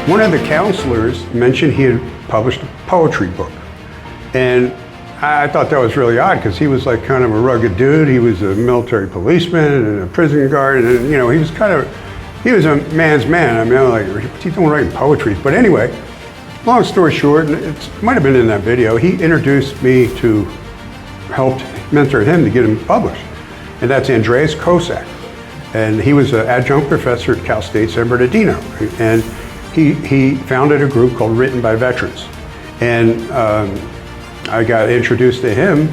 One of the counselors mentioned he had published a poetry book. And I thought that was really odd because he was like kind of a rugged dude. He was a military policeman and a prison guard, and he was a man's man. I mean, I'm like, what's he doing writing poetry? But anyway, long story short, and it might have been in that video, he introduced me to, helped mentor him to get him published. And that's Andreas Kosak. And he was an adjunct professor at Cal State San Bernardino. And he founded a group called Written by Veterans. And I got introduced to him.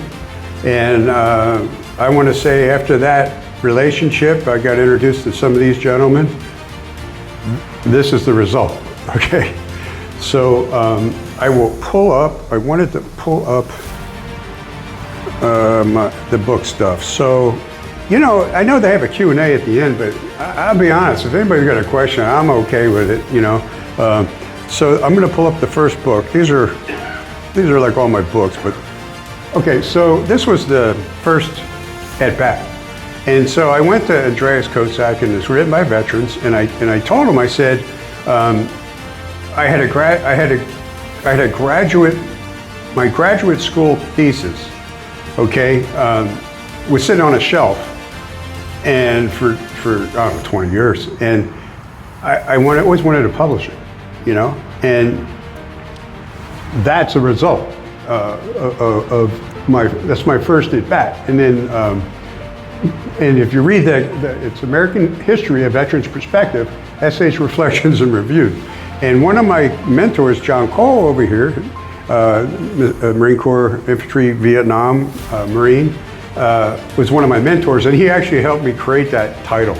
And I want to say after that relationship, I got introduced to some of these gentlemen. This is the result, okay? So I will pull up, I wanted to pull up the book stuff. So, you know, I know they have a Q&A at the end, but I'll be honest, if anybody's got a question, I'm okay with it, you know. So I'm gonna pull up the first book. These are like all my books, but okay, so this was the first at bat. And so I went to Andreas Kosak, and it's written by veterans, and I told him, I said, my graduate school thesis, okay, was sitting on a shelf, and for I don't know, 20 years, and I always wanted to publish it, you know, and that's a result of that's my first at bat. And then, and if you read that, it's American History, a Veteran's Perspective, Essays, Reflections, and Reviews. And one of my mentors, John Cole over here, Marine Corps Infantry, Vietnam Marine, was one of my mentors, and he actually helped me create that title,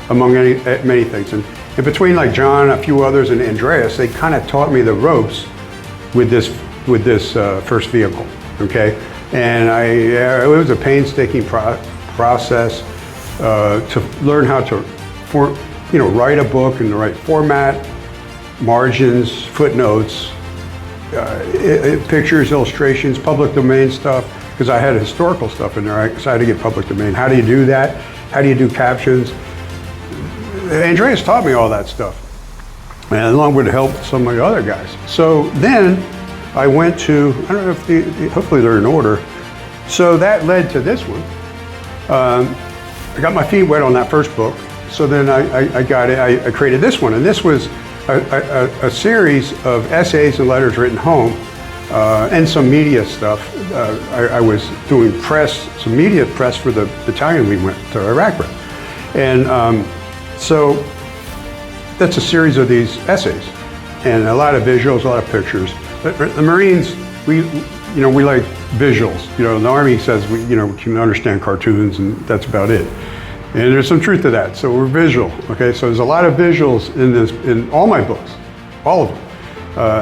among many things. And between like John, a few others, and Andreas, they kind of taught me the ropes with this first vehicle, okay? And it was a painstaking process to learn how to write a book in the right format, margins, footnotes, pictures, illustrations, public domain stuff, because I had historical stuff in there, so I had to get public domain. How do you do that? How do you do captions? Andreas taught me all that stuff, and along with help some of the other guys. So then I went to, I don't know if hopefully they're in order. So that led to this one. I got my feet wet on that first book. So then I created this one, and this was a series of essays and letters written home, and some media stuff. I was doing some media press for the battalion we went to Iraq with. And so that's a series of these essays, and a lot of visuals, a lot of pictures. But the Marines, we like visuals. You know, the Army says we can understand cartoons, and that's about it. And there's some truth to that. So we're visual, okay? So there's a lot of visuals in all my books, all of them,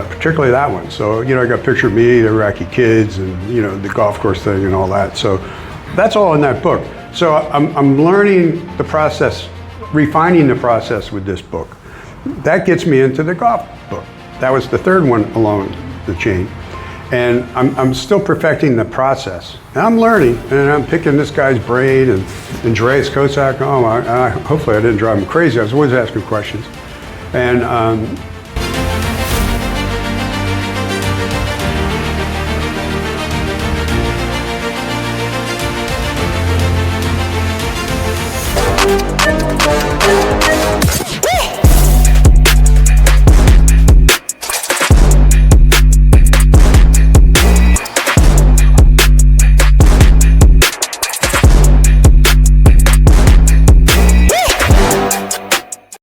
particularly that one. So, I got a picture of me, the Iraqi kids, and, the golf course thing and all that. So that's all in that book. So I'm learning the process, refining the process with this book. That gets me into the golf book. That was the third one along the chain. And I'm still perfecting the process. And I'm learning, and I'm picking this guy's brain, and Andreas Kosak, hopefully I didn't drive him crazy. I was always asking questions. And